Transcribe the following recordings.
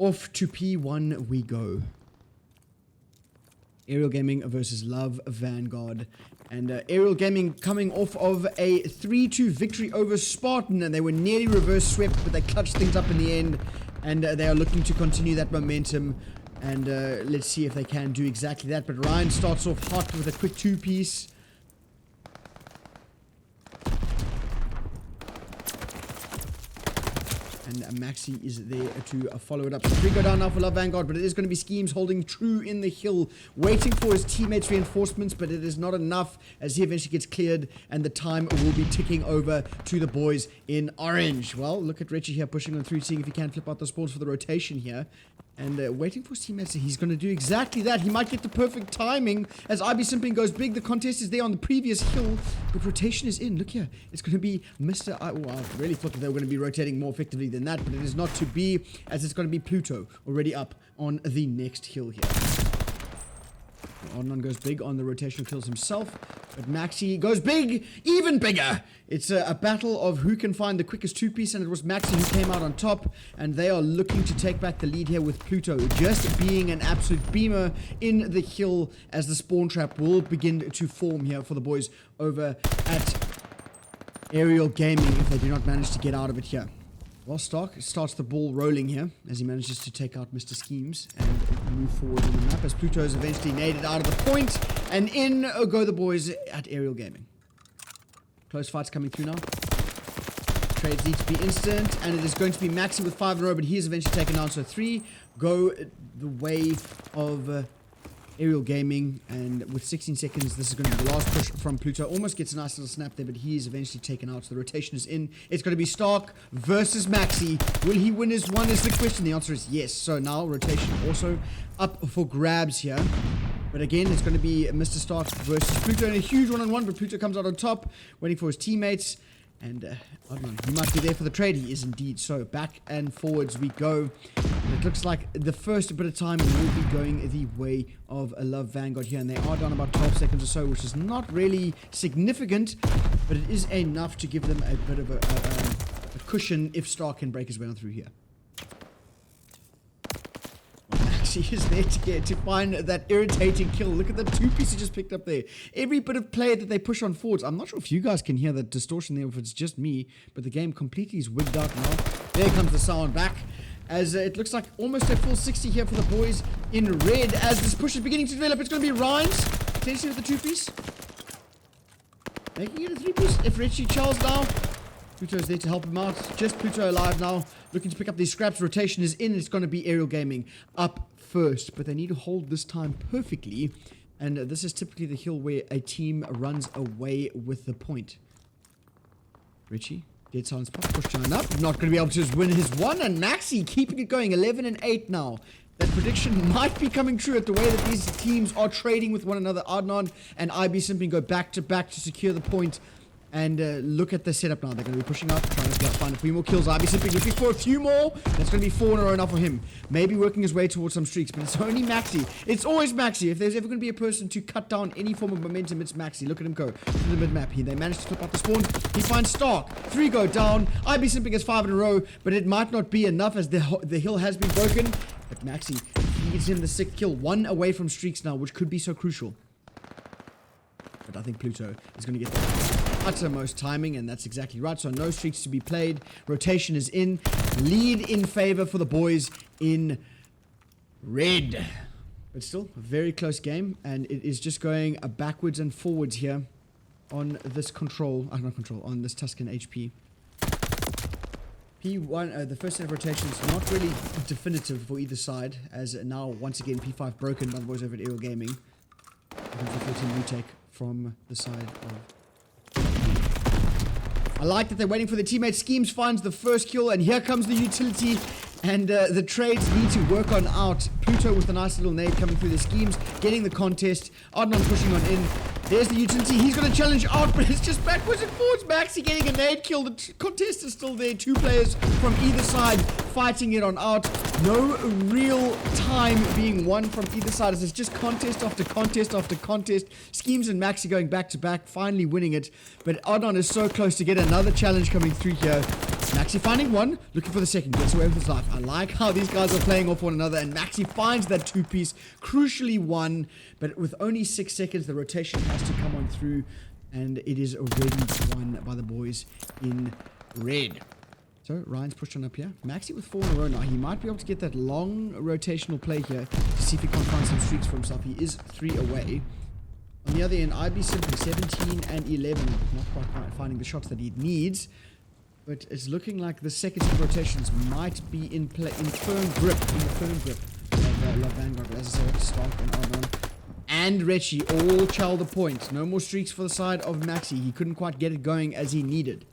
Off to P1 we go. Aerial Gaming versus Love Vanguard. And Aerial Gaming coming off of a 3-2 victory over Spartan. And they were nearly reverse swept, but they clutched things up in the end. And they are looking to continue that momentum. And let's see if they can do exactly that. But Ryan starts off hot with a quick 2-piece. And Maxi is there to follow it up. So 3 go down now for Love Vanguard, but it is going to be Schemes holding true in the hill, waiting for his teammates' reinforcements, but it is not enough as he eventually gets cleared, and the time will be ticking over to the boys in orange. Well, look at Richie here pushing on through, seeing if he can flip out the spawns for the rotation here. And waiting for his teammates. He's going to do exactly that. He might get the perfect timing as IB Simping goes big. The contest is there on the previous hill, but rotation is in. Look here. It's going to be Mr. I really thought that they were going to be rotating more effectively than that, but it is not to be, as it's going to be Pluto already up on the next hill here. Adnan goes big on the rotational kills himself, but Maxi goes big, even bigger. It's a battle of who can find the quickest 2-piece, and it was Maxi who came out on top, and they are looking to take back the lead here with Pluto just being an absolute beamer in the hill as the spawn trap will begin to form here for the boys over at Aerial Gaming if they do not manage to get out of it here. Well, Stark starts the ball rolling here as he manages to take out Mr. Schemes and move forward in the map as Pluto is eventually naded out of the point, and in go the boys at Aerial Gaming. Close fights coming through now. Trades need to be instant, and it is going to be Maxi with 5 in a row, but he is eventually taken down. So 3 go the way of Aerial Gaming, and with 16 seconds, this is going to be the last push from Pluto. Almost gets a nice little snap there, but he is eventually taken out. So the rotation is in. It's going to be Stark versus Maxi. Will he win his one is the question. The answer is yes. So now rotation also up for grabs here. But again, it's going to be Mr. Stark versus Pluto in a huge one-on-one, but Pluto comes out on top, waiting for his teammates. And Adnan, he might be there for the trade. He is indeed. So back and forwards we go. And it looks like the first bit of time will be going the way of a Love Vanguard here. And they are down about 12 seconds or so, which is not really significant, but it is enough to give them a bit of a cushion if Stark can break his way on through here. He is there to find that irritating kill. Look at the 2-piece he just picked up there. Every bit of play that they push on forwards. I'm not sure if you guys can hear that distortion there, or if it's just me, but the game completely is wigged out now. There comes the sound back, as it looks like almost a full 60 here for the boys in red, as this push is beginning to develop. It's going to be Ryan's, potentially with the 2-piece. Making it a 3-piece if Richie Charles now. Pluto is there to help him out. Just Pluto alive now, looking to pick up these scraps. Rotation is in. It's going to be Aerial Gaming up first, but they need to hold this time perfectly, and this is typically the hill where a team runs away with the point. Richie, dead silence pop, push down up, not going to be able to win his one, and Maxi keeping it going, 11 and 8 now. That prediction might be coming true at the way that these teams are trading with one another. Adnan and IB simply go back to back to secure the point. And look at the setup now. They're going to be pushing up, trying to find a few more kills. IB simply looking for a few more. That's going to be 4 in a row now for him. Maybe working his way towards some streaks, but it's only Maxi. It's always Maxi. If there's ever going to be a person to cut down any form of momentum, it's Maxi. Look at him go to the mid-map. They managed to flip out the spawn. He finds Stark. 3 go down. IB simply gets 5 in a row, but it might not be enough as the hill has been broken. But Maxi, he gets him the 6th kill. 1 away from streaks now, which could be so crucial. But I think Pluto is going to get the uttermost timing, and that's exactly right. So no streaks to be played. Rotation is in. Lead in favor for the boys in red. But still, a very close game, and it is just going backwards and forwards here on this on this Tuscan HP. P1, the first set of rotations, not really definitive for either side, as now, once again, P5 broken by the boys over at Aerial Gaming. Looking for 14 retake from the side of... I like that they're waiting for the teammate. Schemes finds the first kill, and here comes the utility, and the trades need to work on out. Pluto with a nice little nade coming through the Schemes, getting the contest. Adnan pushing on in. There's the utility. He's going to challenge out, but it's just backwards and forwards. Maxi getting a nade kill. The contest is still there. 2 players from either side fighting it on out. No real time being won from either side. It's just contest after contest after contest. Schemes and Maxi going back to back, finally winning it. But Adnan is so close to get another challenge coming through here. Maxi finding one, looking for the second, gets away with his life. I like how these guys are playing off one another, and Maxi finds that two-piece, crucially won, but with only 6 seconds, the rotation has to come on through, and it is already won by the boys in red. So, Ryan's pushed on up here. Maxi with 4 in a row now. He might be able to get that long rotational play here to see if he can find some streaks for himself. He is 3 away. On the other end, IB simply 17 and 11. Not quite finding the shots that he needs. But it's looking like the second set of rotations might be in firm grip of Vanguard. But as I said, Stark and Ardon and Retchie all chow the point. No more streaks for the side of Maxi. He couldn't quite get it going as he needed.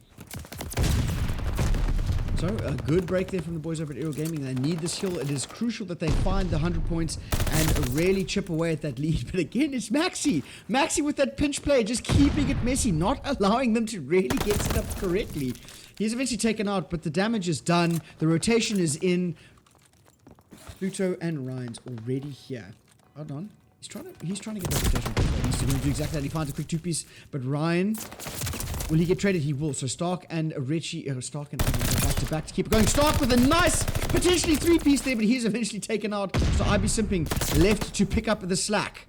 So, a good break there from the boys over at Aerial Gaming. They need this kill. It is crucial that they find the 100 points and really chip away at that lead. But again, it's Maxi. Maxi with that pinch play, just keeping it messy, not allowing them to really get set up correctly. He's eventually taken out, but the damage is done. The rotation is in. Pluto and Ryan's already here. Hold on. He's trying to get that rotation. He's going to do exactly that. He finds a quick 2-piece, but Ryan... Will he get traded? He will. So Stark and Richie, Stark and Edmund go back to back to keep it going. Stark with a nice, potentially 3-piece there, but he's eventually taken out. So IB Simping left to pick up the slack.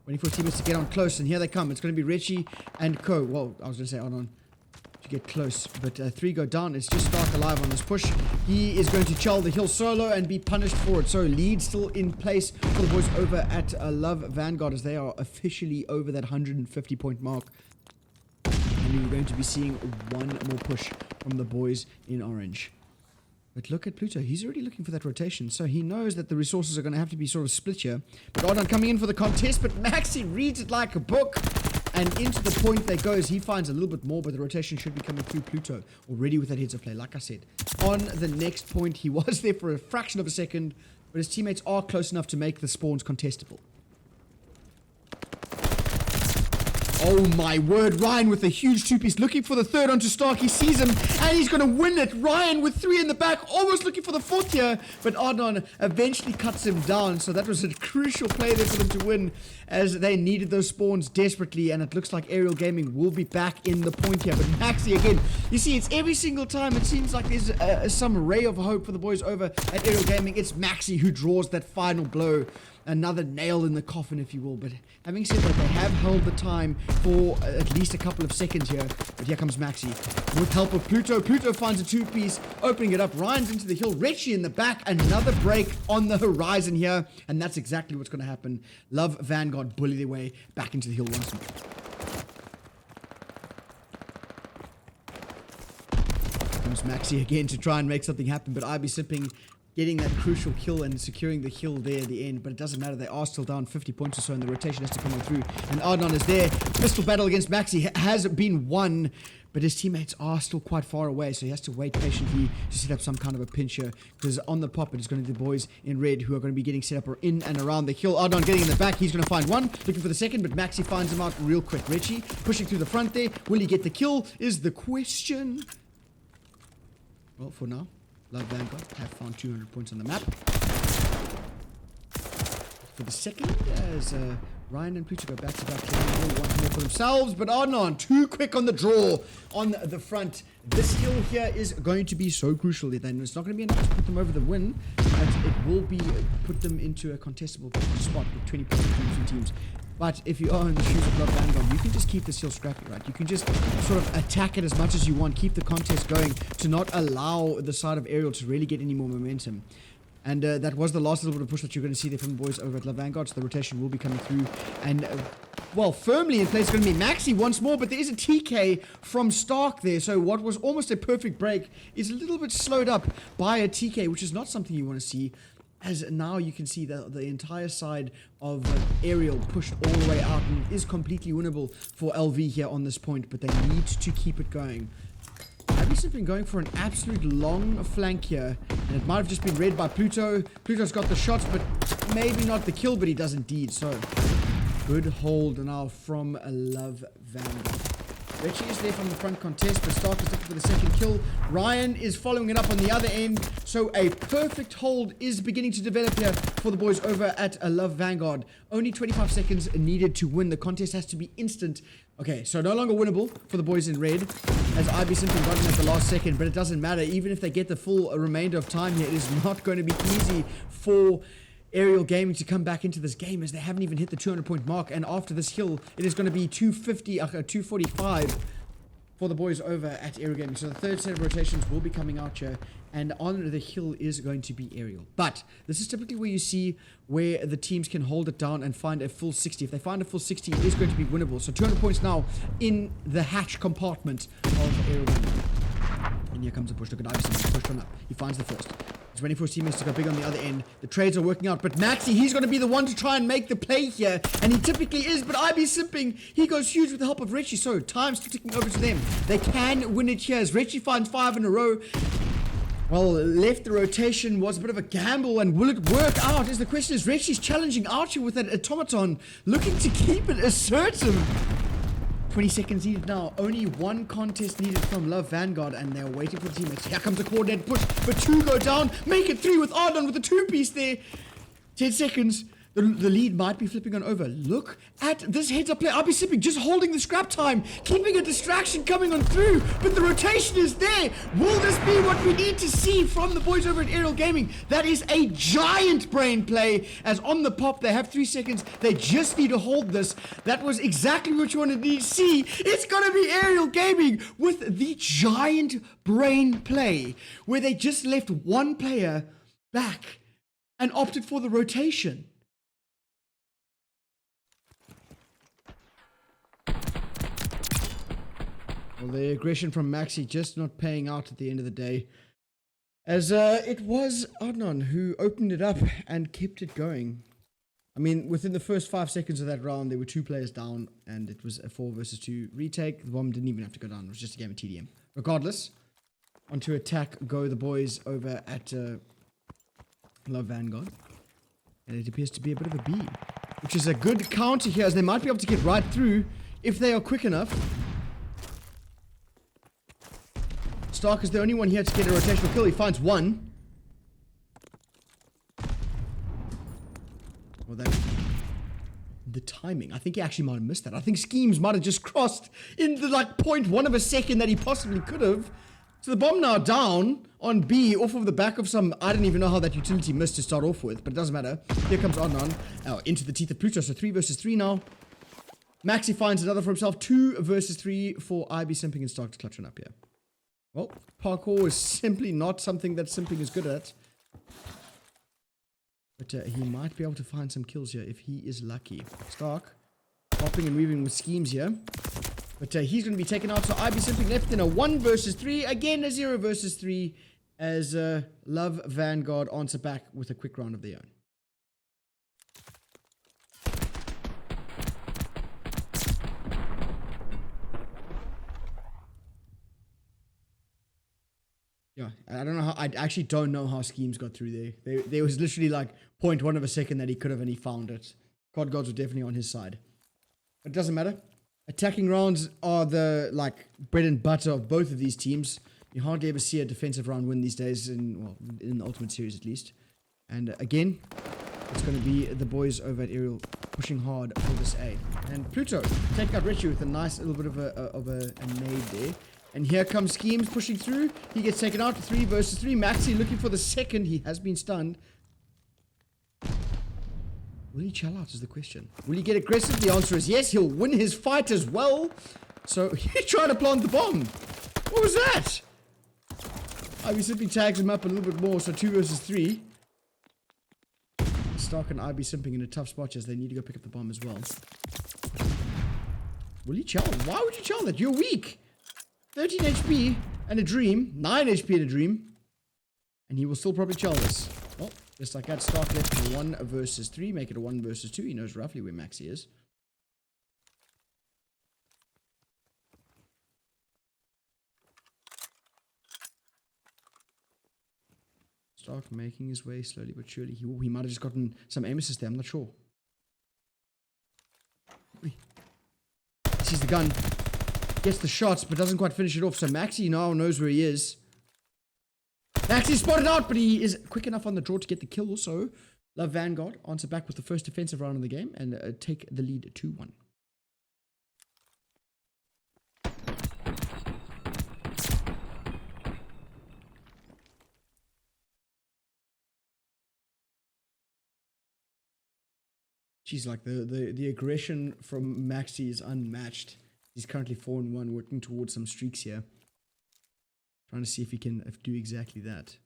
Waiting for teammates to get on close, and here they come. It's going to be Richie and Co. Well, I was going to say on to get close, but 3 go down. It's just Stark alive on this push. He is going to chell the hill solo and be punished for it. So lead still in place for the boys over at Love Vanguard as they are officially over that 150 point mark. And we're going to be seeing one more push from the boys in orange. But look at Pluto. He's already looking for that rotation. So he knows that the resources are going to have to be sort of split here. But Ardon coming in for the contest. But Maxi reads it like a book. And into the point that goes. He finds a little bit more. But the rotation should be coming through Pluto. Already with that heads of play. Like I said. On the next point. He was there for a fraction of a second. But his teammates are close enough to make the spawns contestable. Oh my word, Ryan with a huge 2-piece looking for the third onto Stark. He sees him and he's going to win it. Ryan with 3 in the back, almost looking for the 4th here. But Ardon eventually cuts him down. So that was a crucial play there for them to win as they needed those spawns desperately. And it looks like Aerial Gaming will be back in the point here. But Maxi again, you see it's every single time it seems like there's some ray of hope for the boys over at Aerial Gaming. It's Maxi who draws that final blow. Another nail in the coffin, if you will. But having said that, they have held the time for at least a couple of seconds here. But here comes Maxi with help of Pluto. Pluto finds a 2-piece, opening it up. Ryan's into the hill. Retchie in the back. Another break on the horizon here. And that's exactly what's going to happen. Love Vanguard bully their way back into the hill once more. Comes Maxi again to try and make something happen. But IB Sipping getting that crucial kill and securing the hill there at the end. But it doesn't matter. They are still down 50 points or so, and the rotation has to come on through. And Ardon is there. Pistol battle against Maxi has been won, but his teammates are still quite far away, so he has to wait patiently to set up some kind of a pinch here. Because on the pop, it's going to be the boys in red who are going to be getting set up in and around the hill. Ardon getting in the back. He's going to find one. Looking for the second, but Maxi finds him out real quick. Richie pushing through the front there. Will he get the kill is the question. Well, for now, Love Vanguard have found 200 points on the map. For the second, as Ryan and Pluto go back to back, one more for themselves, but Ardon too quick on the draw on the front. This kill here is going to be so crucial. Then it's not going to be enough to put them over the win, but it will be put them into a contestable spot with 20 points between the two teams. But if you are in the shoes of Love Vanguard, you can just keep this hill scrappy, right? You can just sort of attack it as much as you want, keep the contest going to not allow the side of Aerial to really get any more momentum. And that was the last little bit of push that you're going to see there from the boys over at Love Vanguard. So the rotation will be coming through. And, well, firmly in place is going to be Maxi once more. But there is a TK from Stark there. So what was almost a perfect break is a little bit slowed up by a TK, which is not something you want to see. As now you can see that the entire side of Aerial pushed all the way out and is completely winnable for LV here on this point. But they need to keep it going. I've been going for an absolute long flank here, and it might have just been read by Pluto. Pluto's got the shots, but maybe not the kill, but he does indeed. So, good hold now from Love Vanguard. Richie is there from the front contest, but Stark is looking for the second kill. Ryan is following it up on the other end. So a perfect hold is beginning to develop here for the boys over at Love Vanguard. Only 25 seconds needed to win. The contest has to be instant. Okay, so no longer winnable for the boys in red, as IB simply got in at the last second, but it doesn't matter. Even if they get the full remainder of time here, it is not going to be easy for Aerial Gaming to come back into this game, as they haven't even hit the 200-point mark, and after this hill, it is going to be 245 for the boys over at Aerial Gaming. So the third set of rotations will be coming out here, and on the hill is going to be Aerial. But this is typically where you see where the teams can hold it down and find a full 60. If they find a full 60, it is going to be winnable. So 200 points now in the hatch compartment of Aerial Gaming. And here comes a push. Look at Iverson. Pushed on up. He finds the first. He's waiting for his teammates to go big on the other end. The trades are working out. But Maxi, he's going to be the one to try and make the play here. And he typically is. But IB simping. He goes huge with the help of Richie. So time's ticking over to them. They can win it here as Richie finds 5 in a row. Well, left the rotation was a bit of a gamble, and will it work out? Is the question. Is Richie's challenging Archie with that automaton, looking to keep it assertive. 20 seconds needed now. Only one contest needed from Love Vanguard, and they're waiting for the teammates. Here comes a coordinated push, but 2 go down. Make it 3 with Ardon with a 2-piece there. 10 seconds. The lead might be flipping on over. Look at this heads-up play. IB sipping, just holding the scrap time, keeping a distraction coming on through, but the rotation is there. Will this be what we need to see from the boys over at Aerial Gaming? That is a giant brain play, as on the pop, they have 3 seconds. They just need to hold this. That was exactly what you wanted to see. It's going to be Aerial Gaming with the giant brain play, where they just left one player back and opted for the rotation. Well, the aggression from Maxi just not paying out at the end of the day, as it was Adnan who opened it up and kept it going. I mean, within the first 5 seconds of that round, there were 2 players down, and it was a 4 versus 2 retake. The bomb didn't even have to go down. It was just a game of TDM. Regardless, onto attack go the boys over at Love Vanguard. And it appears to be a bit of a B, which is a good counter here, as they might be able to get right through if they are quick enough. Stark is the only one here to get a rotational kill. He finds 1. Well, that... the timing. I think he actually might have missed that. I think Schemes might have just crossed in the, like, 0.1 of a second that he possibly could have. So the bomb now down on B, off of the back of some... I don't even know how that utility missed to start off with, but it doesn't matter. Here comes Adnan. Oh, into the teeth of Pluto. So 3 versus 3 now. Maxi finds another for himself. 2 versus 3 for IB Simping and Stark to clutch one up here. Well, parkour is simply not something that Simping is good at. But he might be able to find some kills here if he is lucky. Stark hopping and weaving with Schemes here. But he's going to be taken out. So IB Simping left in a 1 versus 3. Again, a 0 versus 3. As Love Vanguard answer back with a quick round of their own. Yeah, I don't know how. I actually don't know how Schemes got through there. There was literally like 0.1 of a second that he could have, and he found it. COD gods were definitely on his side. But it doesn't matter. Attacking rounds are the like bread and butter of both of these teams. You hardly ever see a defensive round win these days, in the Ultimate Series at least. And again, it's going to be the boys over at Aerial pushing hard for this A. And Pluto taking out Richie with a nice little bit of a nade there. And here comes Schemes pushing through. He gets taken out. 3 versus 3. Maxi looking for the second. He has been stunned. Will he chill out is the question. Will he get aggressive? The answer is yes. He'll win his fight as well. So he tried to plant the bomb. What was that? IB simply tags him up a little bit more. So 2 versus 3. Stark and IB simping in a tough spot as they need to go pick up the bomb as well. Will he chill? Why would you chill that? You're weak. 13 HP and a dream. 9 HP and a dream. And he will still probably chill this. Well, just like that, Stark left for 1 versus 3. Make it a 1 versus 2. He knows roughly where Maxi is. Stark making his way slowly but surely. He might have just gotten some aim assist there. I'm not sure. He sees the gun. gets the shots, but doesn't quite finish it off. So Maxi now knows where he is. Maxi spotted out, but he is quick enough on the draw to get the kill also. Love Vanguard answer back with the first defensive round of the game and take the lead 2-1. Jeez, like the aggression from Maxi is unmatched. He's currently 4-1, working towards some streaks here. Trying to see if he can do exactly that.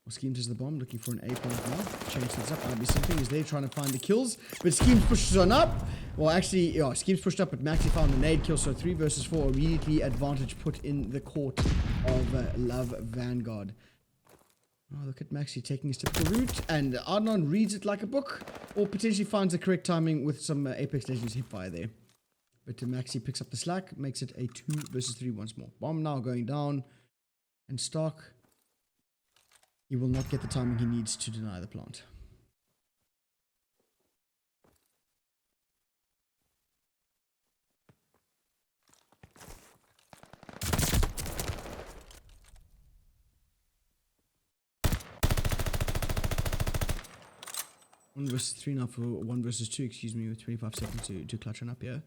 Schemes is the bomb, looking for an A point now. Change things up. Maybe something is there trying to find the kills. But Schemes pushes on up. Well, actually, yeah, Schemes pushed up, but Maxi found the nade kill. So 3 versus 4. Immediately advantage put in the court of Love Vanguard. Oh, look at Maxi taking his typical route. And Adnan reads it like a book. Or potentially finds the correct timing with some Apex Legends hipfire there. But Maxi picks up the slack. Makes it a 2 versus 3 once more. Bomb now going down. And Stark... he will not get the timing he needs to deny the plant. One versus 3 now for 1 versus 2, excuse me, with 25 seconds to clutch on up here.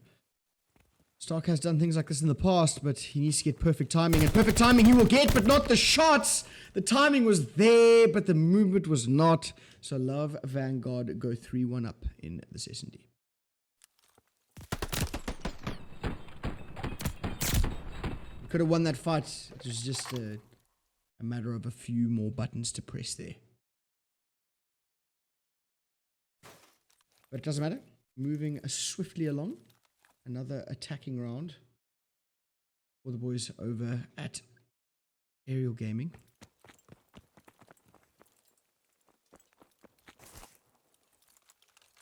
Stark has done things like this in the past, but he needs to get perfect timing, and perfect timing he will get, but not the shots. The timing was there, but the movement was not. So Love Vanguard go 3-1 up in this S&D. Could have won that fight. It was just a matter of a few more buttons to press there. But it doesn't matter. Moving swiftly along. Another attacking round for the boys over at Aerial Gaming.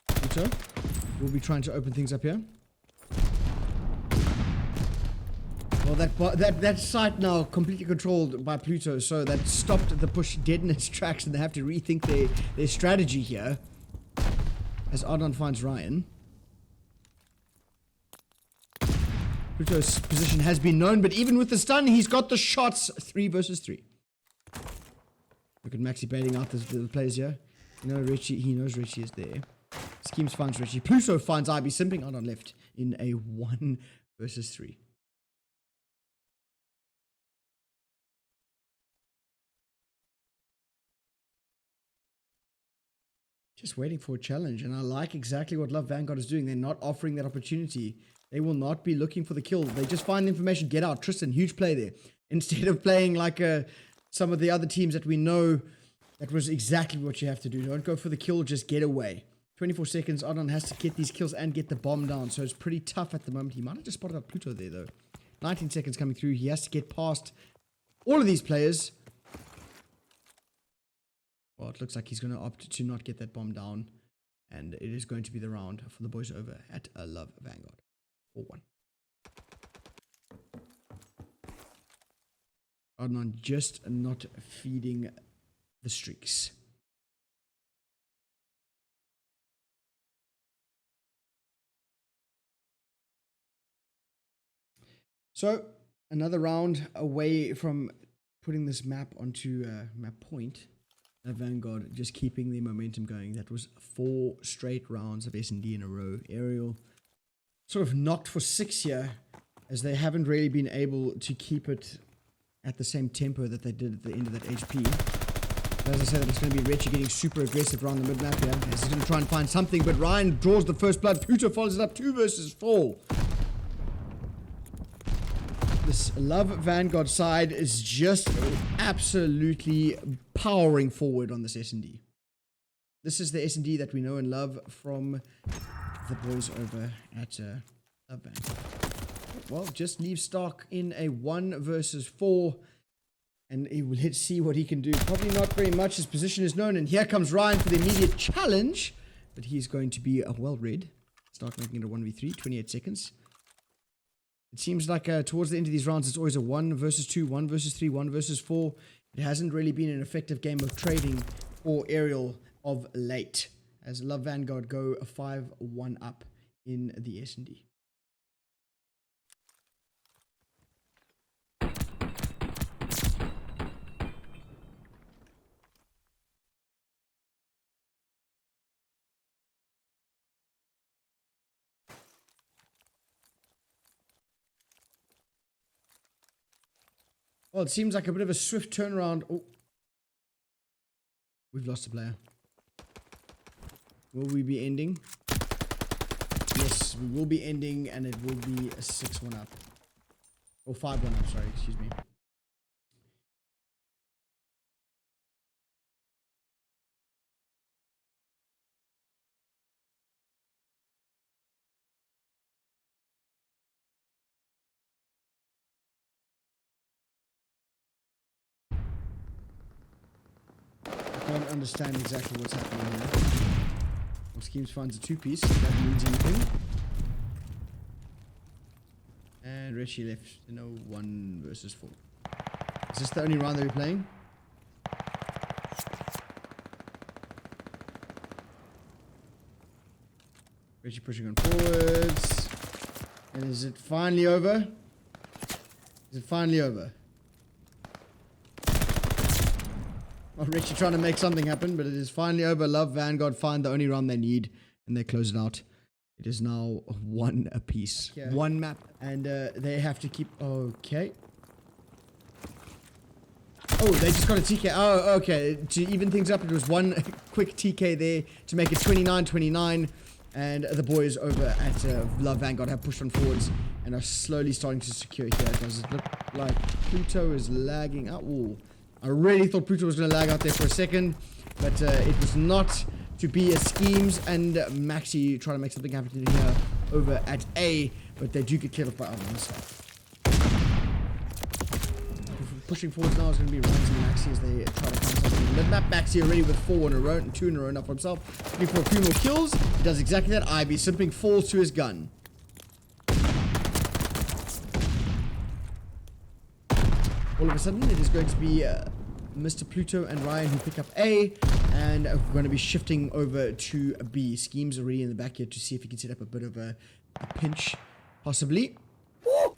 Pluto will be trying to open things up here. Well, that site now completely controlled by Pluto, so that stopped the push dead in its tracks, and they have to rethink their strategy here. As Adnan finds Ryan. Pluto's position has been known, but even with the stun, he's got the shots. 3 versus 3. Look at Maxi baiting out the players here. You know, Richie, he knows Richie is there. Schemes finds Richie. Pluto finds IB simping out on left in a 1 versus 3. Just waiting for a challenge, and I like exactly what Love Vanguard is doing. They're not offering that opportunity. They will not be looking for the kill. They just find the information, get out. Tristan, huge play there. Instead of playing like some of the other teams that we know, that was exactly what you have to do. Don't go for the kill, just get away. 24 seconds, Adnan has to get these kills and get the bomb down, so it's pretty tough at the moment. He might have just spotted up Pluto there, though. 19 seconds coming through. He has to get past all of these players. Well, it looks like he's going to opt to not get that bomb down. And it is going to be the round for the boys over at Love Vanguard. 4-1. Adnan just not feeding the streaks. So, another round away from putting this map onto map point. Vanguard just keeping the momentum going. That was 4 straight rounds of S&D in a row. Aerial sort of knocked for 6 here, as they haven't really been able to keep it at the same tempo that they did at the end of that HP. But as I said, it's going to be Richie getting super aggressive around the mid-map here. As he's going to try and find something, but Ryan draws the first blood. Pluto follows it up 2 versus 4. This Love Vanguard side is just absolutely powering forward on this S&D. This is the S&D that we know and love from the boys over at Love Vanguard. Well, just leave Stark in a 1 versus 4, and he will see what he can do. Probably not very much. His position is known, and here comes Ryan for the immediate challenge, but he's going to be well read. Stark making it a 1v3, 28 seconds. It seems like towards the end of these rounds, it's always a 1 versus 2, 1 versus 3, 1 versus 4. It hasn't really been an effective game of trading for Aerial of late. as Love Vanguard go a 5-1 up in the S&D. Well, it seems like a bit of a swift turnaround. Oh, we've lost a player. Will we be ending? Yes, we will be ending, and it will be a 6-1 up. Or 5-1 up, sorry, excuse me. I don't understand exactly what's happening here. Well, Schemes finds a 2-piece, if that means anything. And Richie left, 1 versus 4. Is this the only round that we're playing? Richie pushing on forwards. And is it finally over? Is it finally over? Well, Richie trying to make something happen, but it is finally over. Love Vanguard find the only run they need, and they close it out. It is now 1 apiece. Yeah. 1 map, and they have to keep... Okay. Oh, they just got a TK. Oh, okay. To even things up, it was 1 quick TK there to make it 29-29. And the boys over at Love Vanguard have pushed on forwards and are slowly starting to secure here. Does it look like Pluto is lagging out? Ooh. I really thought Pluto was going to lag out there for a second, but it was not to be a Schemes and Maxi trying to make something happen here over at A, but they do get cleared off by Alvin and stuff. Pushing forwards now is going to be Ryan and Maxi as they try to find something. Mid-map Maxi already with 4 in a row and 2 in a row now for himself. Looking for a few more kills. He does exactly that. Ivy simply falls to his gun. All of a sudden, it is going to be Mr. Pluto and Ryan who pick up A, and we're going to be shifting over to B. Schemes already in the back here to see if he can set up a bit of a pinch, possibly. Woo!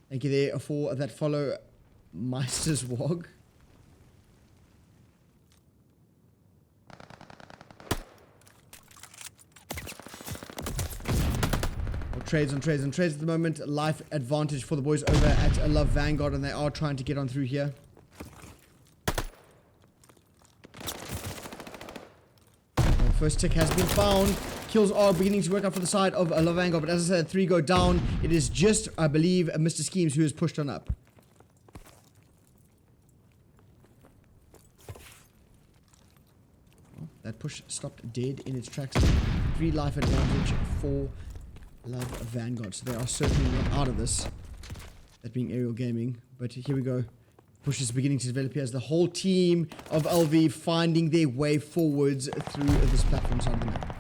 Thank you there for that follow, Meister's Wog. Trades on trades on trades at the moment. Life advantage for the boys over at Love Vanguard, and they are trying to get on through here. Well, first tick has been found. Kills are beginning to work out for the side of Love Vanguard, but as I said, 3 go down. It is just, I believe, Mr. Schemes who has pushed on up. Well, that push stopped dead in its tracks. 3 life advantage for Love Vanguard, so they are certainly not out of this, that being aerial gaming. But here we go. Push is beginning to develop here as the whole team of LV finding their way forwards through this platform side of the map.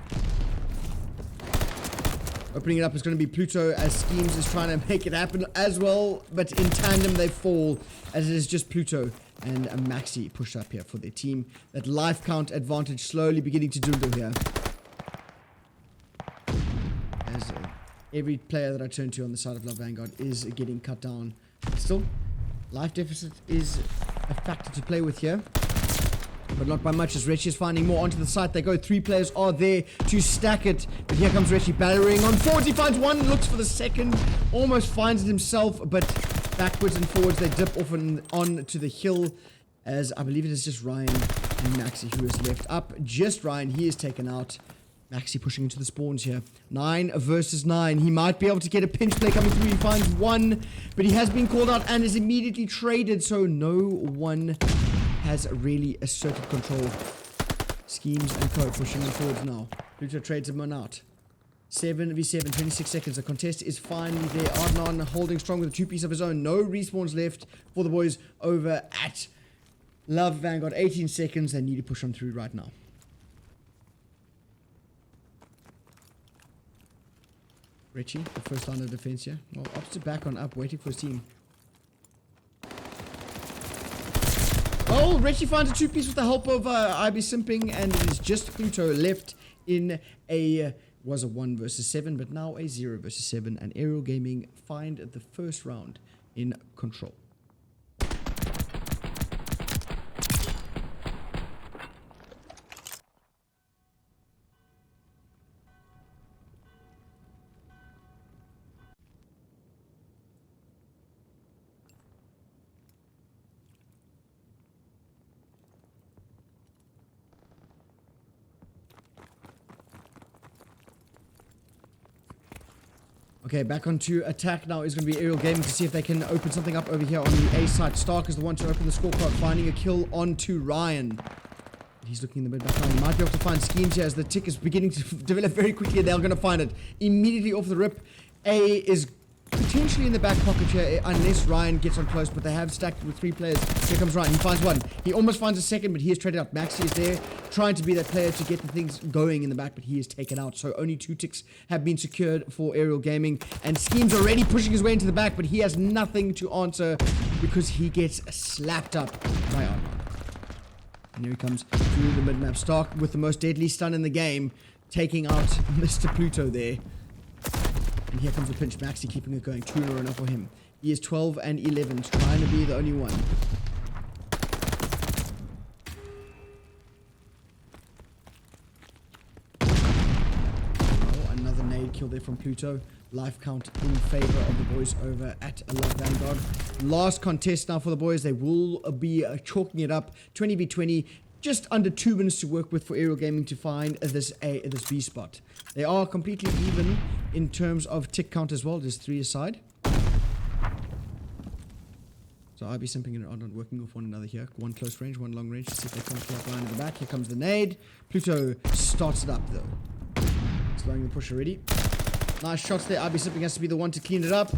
Opening it up is going to be Pluto as Schemes is trying to make it happen as well, but in tandem they fall as it is just Pluto and Maxi pushed up here for their team. That life count advantage slowly beginning to dwindle here. Every player that I turn to on the side of Love Vanguard is getting cut down. Still, life deficit is a factor to play with here, but not by much as Richie is finding more onto the site. They go, 3 players are there to stack it, but here comes Richie battering on forwards. He finds 1, looks for the second, almost finds it himself, but backwards and forwards they dip off and on to the hill, as I believe it is just Ryan and Maxi who is left up. Just Ryan, he is taken out. Maxi pushing into the spawns here. 9 versus 9. He might be able to get a pinch play coming through. He finds 1, but he has been called out and is immediately traded, so no one has really asserted control. Schemes and Co pushing in forwards now. Pluto trades him on out. 7v7, 26 seconds. The contest is finally there. Adnan holding strong with a 2-piece of his own. No respawns left for the boys over at Love Vanguard. 18 seconds. They need to push on through right now. Richie, the first line of defense here. Well, opposite back on up, waiting for his team. Well, Richie finds a two-piece with the help of IB Simping, and it is just Pluto left in a, was a 1 versus 7, but now a 0 versus 7, and Aerial Gaming find the first round in control. Okay, back onto attack now is going to be Aerial Gaming to see if they can open something up over here on the A side. Stark is the one to open the scorecard, finding a kill onto Ryan. He's looking in the mid back line. He might be able to find schemes here as the tick is beginning to develop very quickly. They're going to find it immediately off the rip. A is potentially in the back pocket here unless Ryan gets on close, but they have stacked with 3 players. Here comes Ryan. He finds one. He almost finds a second, but he is traded out. Maxi is there trying to be that player to get the things going in the back, but he is taken out. So only 2 ticks have been secured for Aerial Gaming, and Scheme's already pushing his way into the back, but he has nothing to answer because he gets slapped up by Armor. And here he comes through the mid-map. Stark with the most deadly stun in the game, taking out Mr. Pluto there. And here comes the pinch. Maxi keeping it going. 2 in a row now for him. He is 12 and 11, trying to be the only one. Oh, another nade kill there from Pluto. Life count in favor of the boys over at Love Vanguard. Last contest now for the boys. They will be chalking it up. 20v20. Just under 2 minutes to work with for Aerial Gaming to find this B spot. They are completely even in terms of tick count as well. There's 3 aside. So IB Simping and are not working off one another here. 1 close range, 1 long range. Let's see if they can't kill up Ryan in the back. Here comes the nade. Pluto starts it up though. Slowing the push already. Nice shots there. IB Simping has to be the one to clean it up.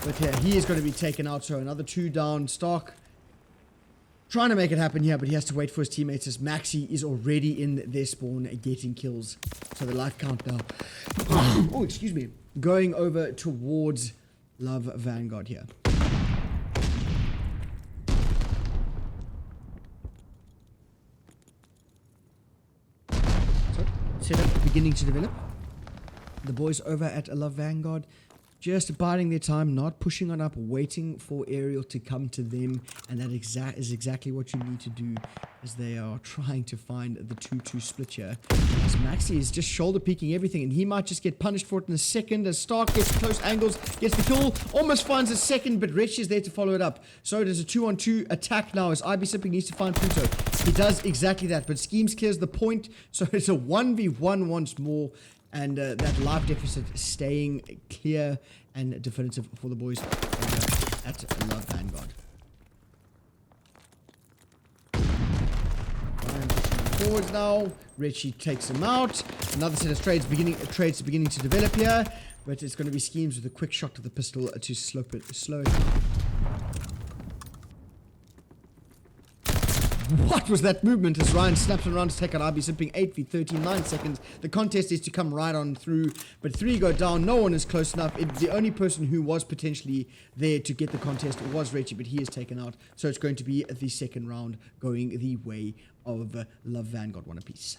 But yeah, he is going to be taken out. So another 2 down. Stark trying to make it happen here, but he has to wait for his teammates as Maxi is already in their spawn getting kills. So the life count now. Oh, excuse me. Going over towards Love Vanguard here. So, setup beginning to develop. The boys over at Love Vanguard just biding their time, not pushing on up, waiting for Aerial to come to them, and that is exactly what you need to do as they are trying to find the 2-2 split here. As Maxi is just shoulder peeking everything, and he might just get punished for it in a second as Stark gets close angles, gets the kill, almost finds a second, but Rich is there to follow it up. So it is a 2-on-2 attack now as IB Simping needs to find Pluto. He does exactly that, but Schemes clears the point, so it's a 1v1 once more. And that life deficit staying clear and definitive for the boys at Love Vanguard. Ryan pushing forwards now. Richie takes him out. Another set of trades beginning to develop here. But it's going to be Schemes with a quick shot to the pistol to slow it down. What was that movement as Ryan snaps around to take out IB Simping 8v13, 9 seconds. The contest is to come right on through, but 3 go down. No one is close enough. The only person who was potentially there to get the contest was Reggie, but he is taken out. So it's going to be the second round going the way of Love Vanguard, 1 apiece.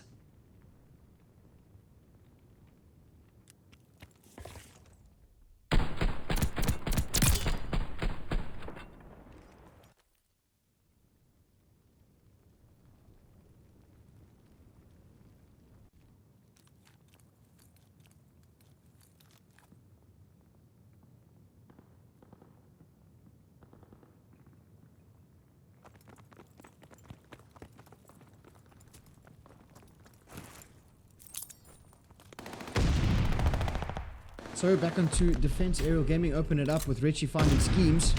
So back onto defense. Aerial Gaming open it up with Richie finding Schemes.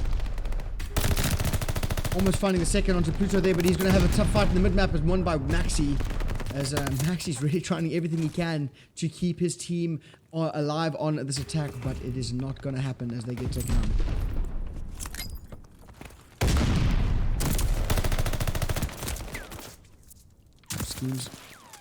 Almost finding the second onto Pluto there, but he's going to have a tough fight in the mid-map as won by Maxi. As Maxi's really trying everything he can to keep his team alive on this attack, but it is not going to happen as they get taken out. Schemes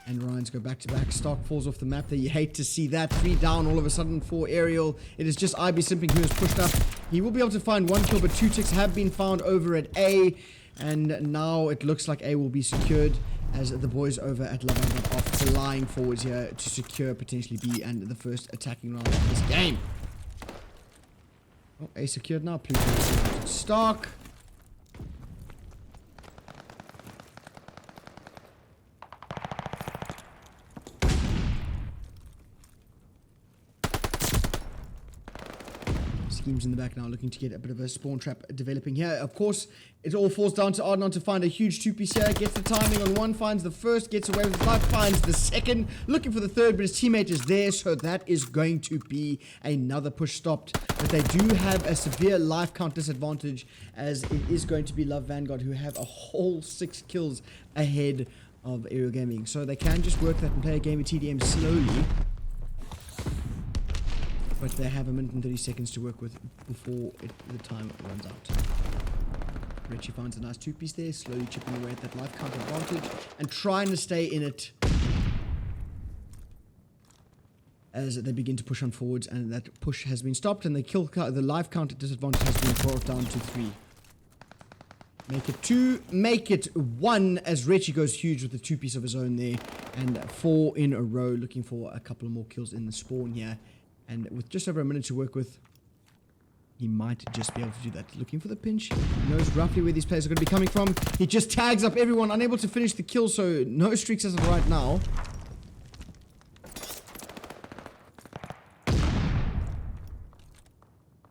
and Ryan's go back to back. Stark falls off the map there. You hate to see that. 3 down all of a sudden for Aerial. It is just IB Simping who is pushed up. He will be able to find 1 kill, but 2 ticks have been found over at A. And now it looks like A will be secured as the boys over at Vanguard are flying forwards here to secure potentially B and the first attacking round of this game. Oh, A secured now. Pluto is Stark. Schemes in the back now, looking to get a bit of a spawn trap developing here. Of course, it all falls down to Adnan to find a huge two-piece here. Gets the timing on one, finds the first, gets away with life, finds the second, looking for the third, but his teammate is there, so that is going to be another push stopped. But they do have a severe life count disadvantage, as it is going to be Vanguard who have a whole 6 kills ahead of Aerial Gaming. So they can just work that and play a game of TDM slowly. But they have a minute and 30 seconds to work with before the time runs out. Richie finds a nice two-piece there, slowly chipping away at that life count advantage and trying to stay in it as they begin to push on forwards, and that push has been stopped and the life count disadvantage has been brought down to 3. Make it 2, make it 1 as Richie goes huge with the two-piece of his own there, and 4 in a row, looking for a couple of more kills in the spawn here. And with just over a minute to work with, he might just be able to do that. Looking for the pinch. He knows roughly where these players are going to be coming from. He just tags up everyone, unable to finish the kill, so no streaks as of right now.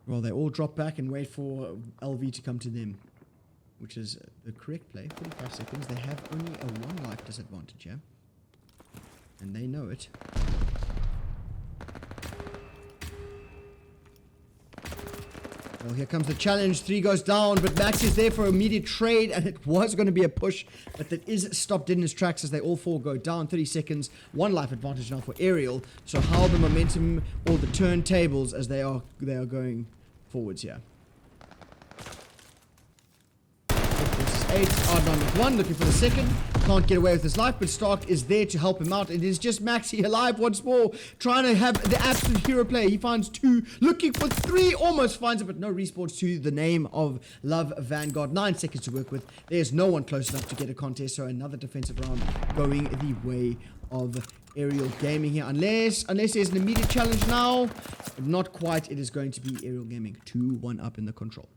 Well, they all drop back and wait for LV to come to them, which is the correct play. 45 seconds. They have only a 1 life disadvantage here, and they know it. Well, here comes the challenge. 3 goes down, but Max is there for immediate trade, and it was going to be a push, but that is stopped in his tracks as they all 4 go down. 30 seconds, 1 life advantage now for Aerial. So how the momentum or the turntables as they are going forwards here. This is 8, Adnan with 1, looking for the second. Can't get away with his life, but Stark is there to help him out. It is just Maxi alive once more, trying to have the absolute hero play. He finds 2, looking for 3, almost finds it, but no respawns to the name of Vanguard. 9 seconds to work with. There's no one close enough to get a contest, so another defensive round going the way of Aerial Gaming here. Unless there's an immediate challenge now. Not quite. It is going to be Aerial Gaming 2-1 up in the control.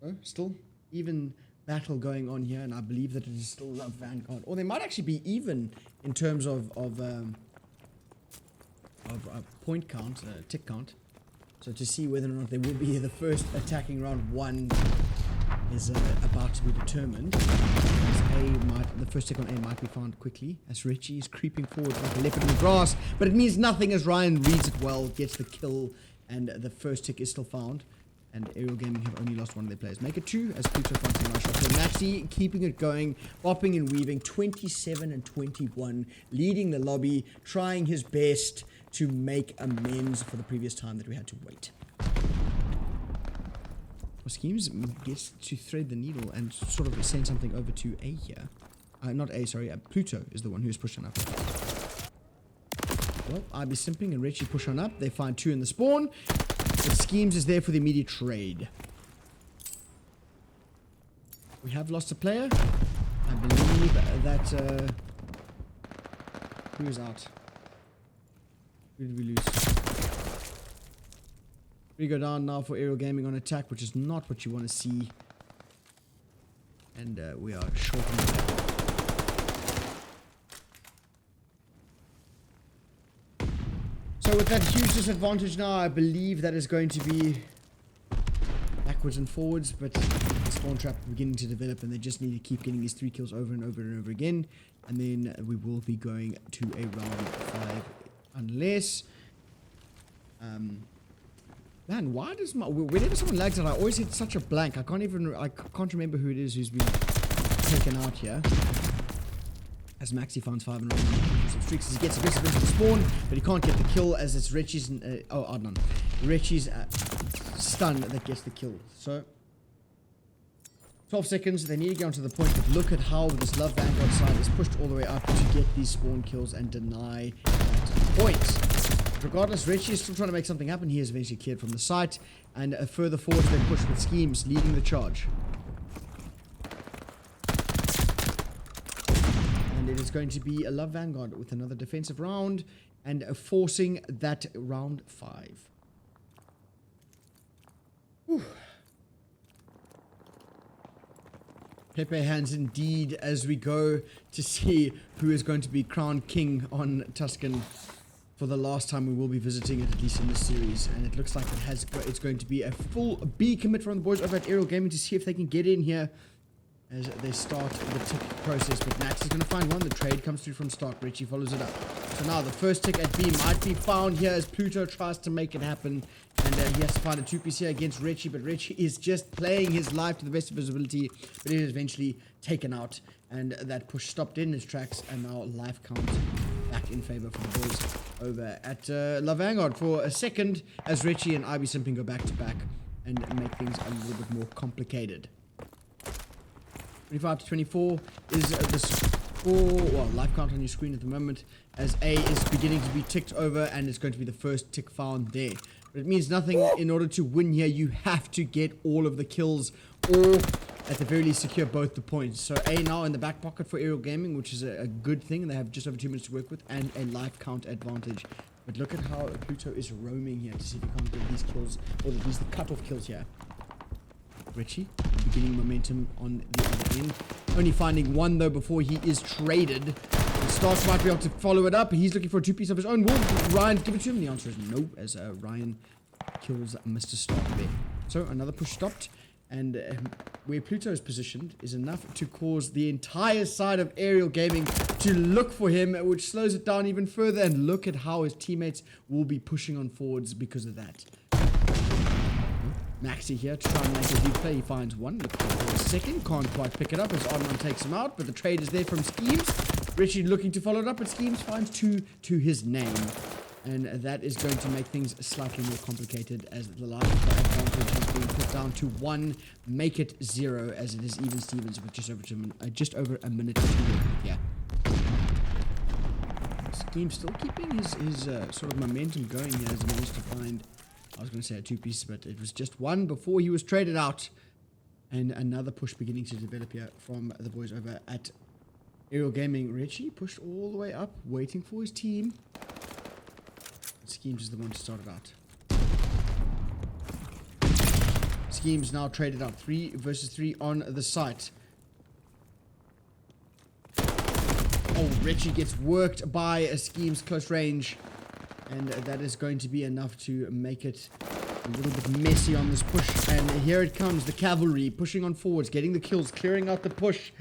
Oh, still even battle going on here, and I believe that it is still Vanguard, or they might actually be even in terms of point count, tick count. So to see whether or not they will be the first attacking round 1 is about to be determined. The first tick on A might be found quickly as Richie is creeping forward like a leopard in the grass, but it means nothing as Ryan reads it well, gets the kill, and the first tick is still found. And Aerial Gaming have only lost 1 of their players. Make it 2 as Pluto finds a nice shot. So Maxi keeping it going, bopping and weaving, 27 and 21, leading the lobby, trying his best to make amends for the previous time that we had to wait. Well, Schemes gets to thread the needle and sort of send something over to A here. Not A, sorry. Pluto is the one who's pushing up. Well, IB simping and Richie push on up. They find 2 in the spawn. But Schemes is there for the immediate trade. We have lost a player. I believe that... who is out? Who did we lose? We go down now for Aerial Gaming on attack, which is not what you want to see. And we are short on the So with that huge disadvantage now, I believe that is going to be backwards and forwards, but the spawn trap beginning to develop, and they just need to keep getting these 3 kills over and over and over again, and then we will be going to a round 5, unless man, why does whenever someone lags out, I always hit such a blank. I can't remember who it is who's been taken out here. As Maxi finds 5 in a row, some streaks as he gets aggressive into the spawn, but he can't get the kill as it's Richie's. Adnan. Richie's stun that gets the kill. So 12 seconds, they need to get onto the point, but look at how this Love Vanguard side is pushed all the way up to get these spawn kills and deny that point. Regardless, Richie is still trying to make something happen. He is eventually cleared from the site, and further forward they push with Schemes leading the charge. And it is going to be a Love Vanguard with another defensive round, and forcing that round 5. Whew. Pepe hands indeed as we go to see who is going to be crowned king on Tuscan for the last time we will be visiting it, at least in this series. And it looks like it's going to be a full B commit from the boys over at Aerial Gaming to see if they can get in here as they start the tick process. But Max is going to find one. The trade comes through from Stark. Richie follows it up. So now the first tick at B might be found here as Pluto tries to make it happen. And he has to find a 2-piece here against Richie. But Richie is just playing his life to the best of his ability. But it is eventually taken out. And that push stopped in his tracks. And now life counts back in favor for the boys over at Love Vanguard for a second. As Richie and IB Simping go back to back. And make things a little bit more complicated. 25 to 24 is the score, well, life count on your screen at the moment, as A is beginning to be ticked over, and it's going to be the first tick found there. But it means nothing. In order to win here, you have to get all of the kills, or at the very least secure both the points. So A now in the back pocket for Aerial Gaming, which is a good thing, and they have just over 2 minutes to work with, and a life count advantage. But look at how Pluto is roaming here to see if he can't get these kills, or at least the cutoff kills here. Richie beginning momentum on the other end, only finding one though before he is traded. And Stark might be able to follow it up. He's looking for a 2-piece of his own. Will Ryan give it to him? The answer is no, as Ryan kills Mr. Stark there. So another push stopped, and where Pluto is positioned is enough to cause the entire side of Aerial Gaming to look for him, which slows it down even further. And look at how his teammates will be pushing on forwards because of that. Maxi here to try and make a deep play. He finds one. Looking for a second. Can't quite pick it up as Oddman takes him out. But the trade is there from Schemes. Richie looking to follow it up, but Schemes finds 2 to his name. And that is going to make things slightly more complicated as the life advantage has been put down to 1. Make it 0 as it is even Stevens with just over a minute to work with here. Schemes still keeping his sort of momentum going here as he managed to find, I was going to say a 2-piece, but it was just one before he was traded out. And another push beginning to develop here from the boys over at Aerial Gaming. Richie pushed all the way up, waiting for his team. Schemes is the one to start it out. Schemes now traded out. 3 versus 3 on the site. Oh, Richie gets worked by a Schemes close range. And that is going to be enough to make it a little bit messy on this push. And here it comes, the cavalry pushing on forwards, getting the kills, clearing out the push.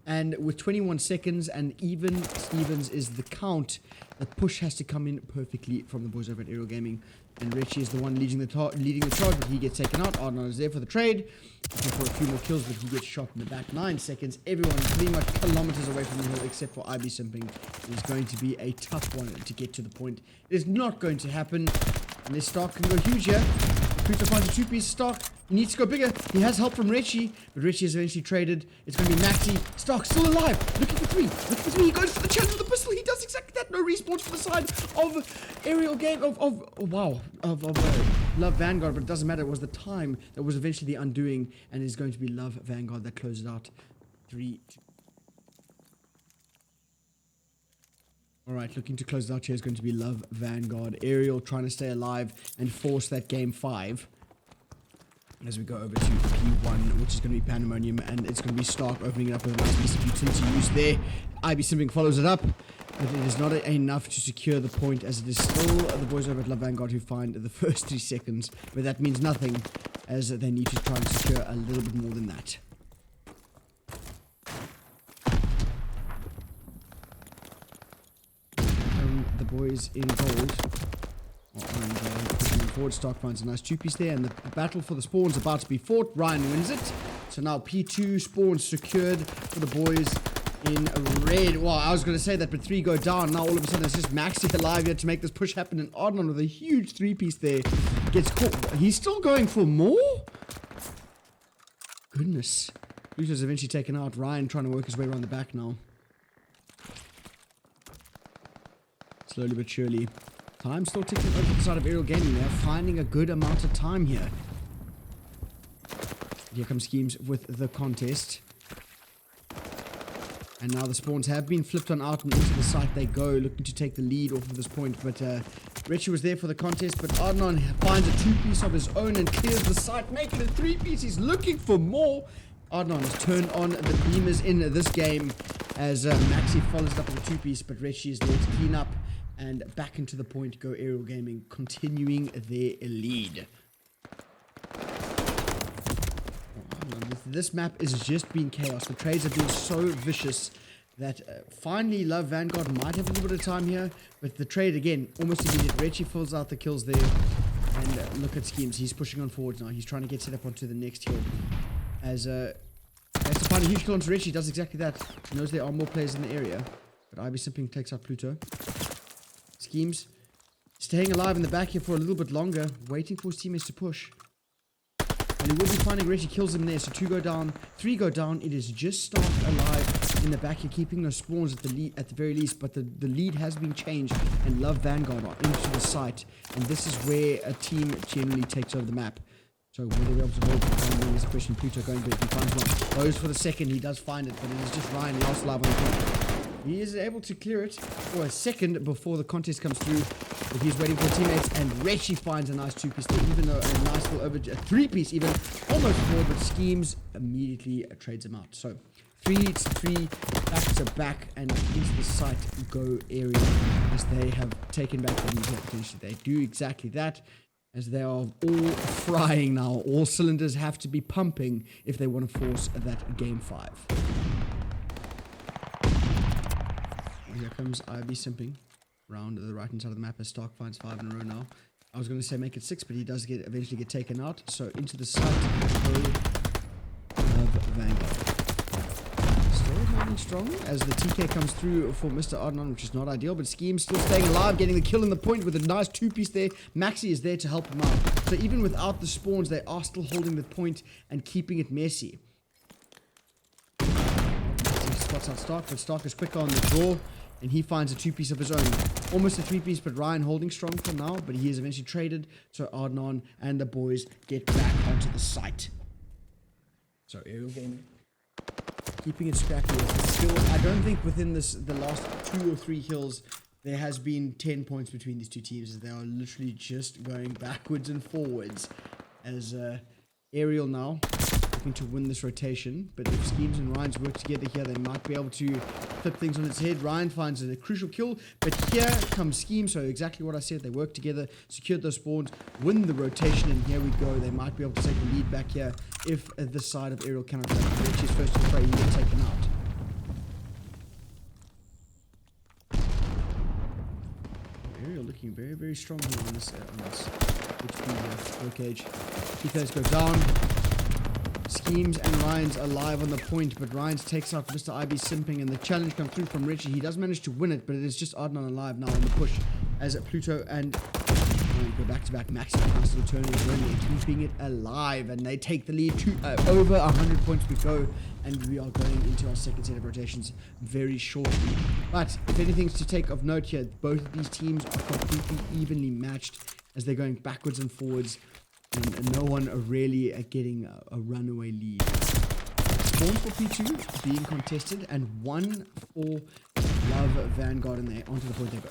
And with 21 seconds and even Stevens is the count, the push has to come in perfectly from the boys over at Aerial Gaming. And Richie is the one leading the charge, but he gets taken out. Arnold is there for the trade, looking for a few more kills, but he gets shot in the back. 9 seconds. Everyone pretty much kilometers away from the hill, except for IB Simping. It is going to be a tough one to get to the point. It is not going to happen unless Stark can go huge here. Pluto finds a 2-piece. Stark, he needs to go bigger. He has help from Richie, but Richie is eventually traded. It's going to be Maxi. Stark still alive, looking for 3. Looking for 3. He goes for the challenge with the pistol. He does exactly that. No respawns for the side of Aerial Game of Love Vanguard, but it doesn't matter. It was the time that was eventually the undoing, and it's going to be Love Vanguard that closes out 3-2. Alright, looking to close it out here is going to be Love Vanguard. Aerial trying to stay alive and force that game 5. As we go over to P1, which is going to be Pandemonium, and it's going to be Stark opening it up with a nice piece of utility use there. IB Simping follows it up, but it is not enough to secure the point, as it is still the boys over at Love Vanguard who find the first 3 seconds, but that means nothing, as they need to try and secure a little bit more than that. The boys in gold, pushing forward. Stark finds a nice 2-piece there, and the battle for the spawns about to be fought. Ryan wins it. So now P2 spawns secured for the boys in red. Well, I was going to say that, but 3 go down. Now all of a sudden it's just Maxi alive here to make this push happen, and Adnan with a huge 3-piece there. gets caught. He's still going for more? Goodness. Pluto's eventually taken out. Ryan trying to work his way around the back now. Slowly but surely. Time still ticking over the side of Aerial Gaming. They're finding a good amount of time here. Here comes Schemes with the contest. And now the spawns have been flipped on out and into the site they go, looking to take the lead off of this point. But Richie was there for the contest, but Adnan finds a 2-piece of his own and clears the site, making it 3-piece. He's looking for more. Adnan has turned on the beamers in this game as Maxi follows it up with a 2-piece, but Richie is there to clean up and back into the point go Aerial Gaming, continuing their lead. This map is just been chaos. The trades have been so vicious that finally Love Vanguard might have a little bit of time here, but the trade again almost immediate. Reggie fills out the kills there, and look at Schemes. He's pushing on forwards now. He's trying to get set up onto the next hill. As has to find a huge kill onto Reggie. Does exactly that. He knows there are more players in the area, but Ivy Simping takes out Pluto. Schemes staying alive in the back here for a little bit longer, waiting for his teammates to push. And he will be finding Reggie, kills him there. So 2 go down, 3 go down. It is just Stark alive in the back here, keeping those spawns at the very least. But the lead has been changed, and Love Vanguard are into the site. And this is where a team generally takes over the map. So will they be able to hold the time? There's a question. Pluto going big. He finds one. Goes for the second. He does find it, but it is just Ryan last alive on the point. He is able to clear it for a second before the contest comes through. But he's waiting for teammates, and Reggie finds a nice 2-piece there, even though a nice little over a 3-piece even, almost 4, but Schemes immediately trades him out. So 3-3, back to back, and into the site go area as they have taken back the lead here potentially. They do exactly that, as they are all frying now. All cylinders have to be pumping if they want to force that game 5. Here comes Ivy Simping round the right hand side of the map as Stark finds 5 in a row now. I was going to say make it 6, but he does eventually get taken out. So into the site of Vanguard. Still holding strong as the TK comes through for Mr. Adnan, which is not ideal, but Scheme still staying alive, getting the kill in the point with a nice 2-piece there. Maxi is there to help him out. So even without the spawns, they are still holding the point and keeping it messy. Maxi spots out Stark, but Stark is quicker on the draw. And he finds a 2-piece of his own. Almost a 3-piece, but Ryan holding strong for now. But he is eventually traded. So Adnan and the boys get back onto the site. So Aerial Gaming keeping it scrappy. Still, I don't think within the last 2 or 3 hills there has been 10 points between these two teams. They are literally just going backwards and forwards. As Aerial now looking to win this rotation, but if Schemes and Ryan's work together here, they might be able to flip things on its head. Ryan finds a crucial kill, but here comes Schemes. So exactly what I said, they work together, secured those spawns, win the rotation, and here we go. They might be able to take the lead back here if the side of Aerial cannot reach his first to the fray. He gets taken out. Aerial looking very, very strong here on this HP low cage. T-Phase go down. Schemes and Ryan's alive on the point, but Ryan's takes out Mr. IB Simping, and the challenge comes through from Richie. He does manage to win it, but it is just Adnan alive now on the push as Pluto and go back to back. Maxi still turning his running and keeping it alive, and they take the lead to over 100 points we go, and we are going into our second set of rotations very shortly. But if anything's to take of note here, both of these teams are completely evenly matched as they're going backwards and forwards. And no one are really getting a runaway lead. Spawn for P2 being contested, and 1 for Love Vanguard, and they onto the point they go.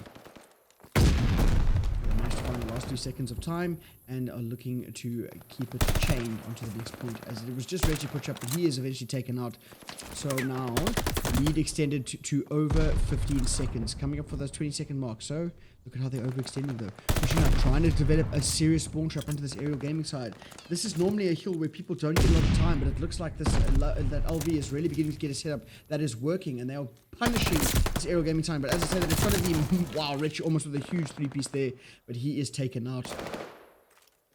They managed to find the last 2 seconds of time and are looking to keep it chained onto the next point, as it was just Reggie push up, but he is eventually taken out. So now lead extended to over 15 seconds, coming up for those 20-second marks. So look at how they're overextending though. Pushing up, trying to develop a serious spawn trap onto this Aerial Gaming side. This is normally a hill where people don't get a lot of time, but it looks like this that LV is really beginning to get a setup that is working, and they are punishing this Aerial Gaming time. But as I said, it's going to be, wow, Rich almost with a huge 3-piece there, but he is taken out.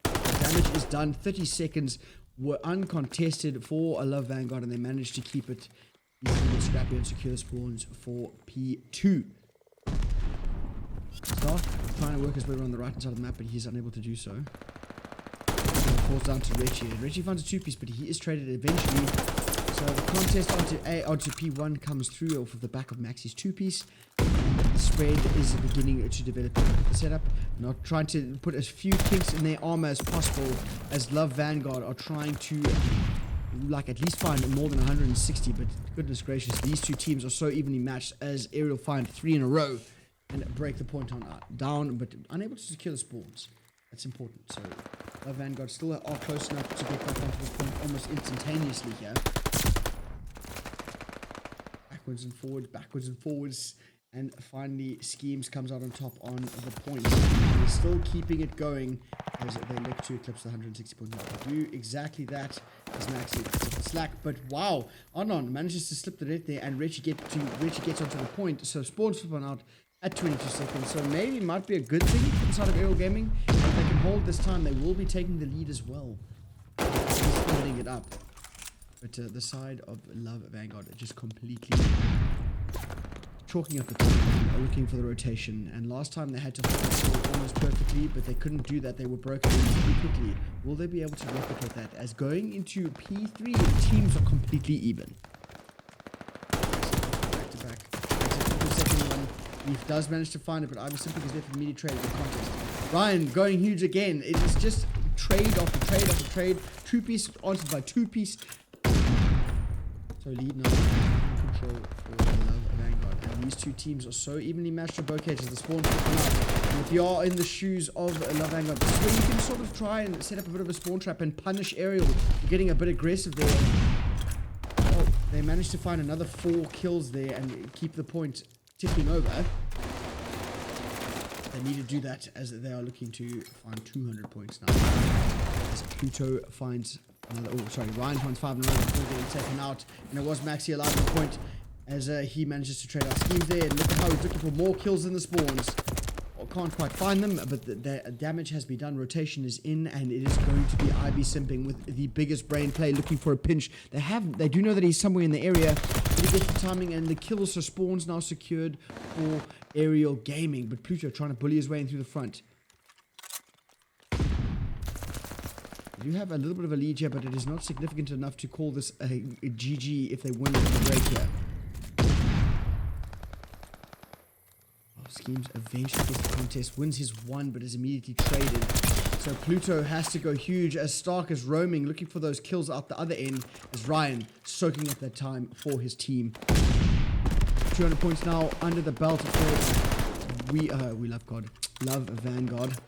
The damage is done. 30 seconds were uncontested for a Love Vanguard, and they managed to keep it easily scrappy and secure spawns for P2. Stark trying to work his way around the right hand side of the map, but he's unable to do so. falls down to Richie. Richie finds a two-piece, but he is traded eventually. So the contest onto P1 comes through off of the back of Maxi's two-piece. The spread is beginning to develop the setup. Not trying to put as few kinks in their armor as possible, as Love Vanguard are trying to at least find more than 160. But goodness gracious, these two teams are so evenly matched, as Aerial find 3 in a row and break the point on down, but unable to secure the spawns. That's important. So Love Vanguard still are close enough to get back onto the point almost instantaneously here. Backwards and forwards, and finally Schemes comes out on top on the point. They're still keeping it going as they look to eclipse the 160 point mark. They do exactly that as Maxi picks up the slack, but wow, Anon manages to slip the net there, and Richie gets onto the point, so spawns flip on out at 22 seconds, so maybe it might be a good thing for the side of Aerial Gaming. If they can hold this time, they will be taking the lead as well. Just splitting it up. But the side of Love Vanguard are just completely chalking up the time, looking for the rotation. And last time they had to hold the score almost perfectly, but they couldn't do that. They were broken pretty quickly. Will they be able to replicate that? As going into P3, the teams are completely even. Back to back. The second one. Leaf does manage to find it, but Ivy simply is there for the immediate trade of the contest. Ryan going huge again. It is just trade after trade after trade. Two-piece answered by two-piece. So lead now control for Love Vanguard. And these two teams are so evenly matched on both cases. The spawns come out. And if you are in the shoes of Love Vanguard, this is where you can sort of try and set up a bit of a spawn trap and punish Aerial. You're getting a bit aggressive there. Oh, they managed to find another 4 kills there and keep the point ticking over. They need to do that as they are looking to find 200 points now. As Pluto finds another, Ryan finds 5 in a row before getting taken out, and it was Maxi alive at the point as he manages to trade out Schemes there, and look at how he's looking for more kills than the spawns. Can't quite find them, but the damage has been done. Rotation is in, and it is going to be IB simping with the biggest brain play, looking for a pinch. They do know that he's somewhere in the area, but he gets the timing and the kills, so spawns now secured for Aerial Gaming. But Pluto trying to bully his way in through the front. They do have a little bit of a lead here, but it is not significant enough to call this a GG if they win the break here. Schemes eventually gets the contest, wins his one, but is immediately traded. So Pluto has to go huge as Stark is roaming, looking for those kills out the other end, as Ryan soaking up that time for his team. 200 points now under the belt for we love Vanguard.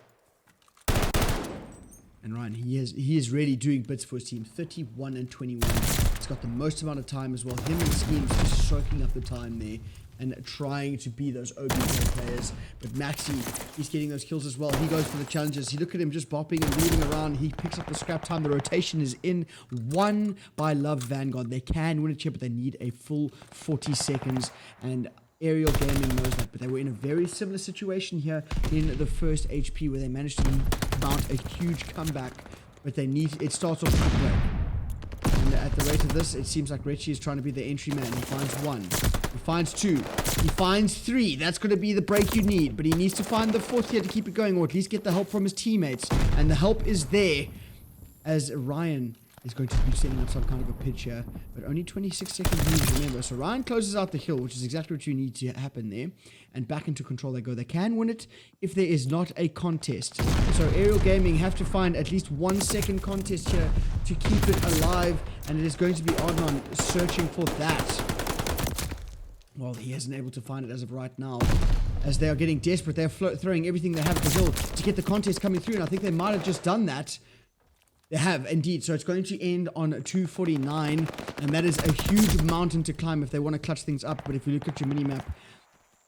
And Ryan, he is really doing bits for his team. 31 and 21. He's got the most amount of time as well. Him and Schemes just soaking up the time there and trying to be those OB players. But Maxi, he's getting those kills as well. He goes for the challenges. You look at him just bopping and weaving around. He picks up the scrap time. The rotation is in. Won by Love Vanguard. They can win a chip, but they need a full 40 seconds. And Aerial Gaming knows that, but they were in a very similar situation here in the first HP where they managed to mount a huge comeback, but it starts off with a break. And at the rate of this, it seems like Richie is trying to be the entry man. He finds 1, he finds 2, he finds 3. That's going to be the break you need, but he needs to find the 4th here to keep it going, or at least get the help from his teammates. And the help is there as Ryan is going to be setting up some kind of a pitch here, but only 26 seconds leave, remember. So Ryan closes out the hill, which is exactly what you need to happen there, and back into control they go. They can win it if there is not a contest. So Aerial Gaming have to find at least 1 second contest here to keep it alive, and it is going to be Adnan searching for that. Well, he hasn't able to find it as of right now, as they are getting desperate. They're throwing everything they have at the hill to get the contest coming through, and I think they might have just done that. They have, indeed. So it's going to end on 249, and that is a huge mountain to climb if they want to clutch things up. But if you look at your mini-map,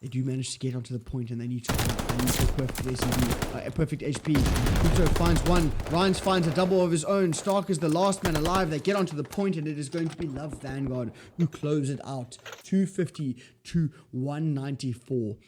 they do manage to get onto the point, and they need to a perfect SCV, a perfect HP. Pluto finds 1. Ryan finds a double of his own. Stark is the last man alive. They get onto the point, and it is going to be Love Vanguard who close it out. 250 to 194.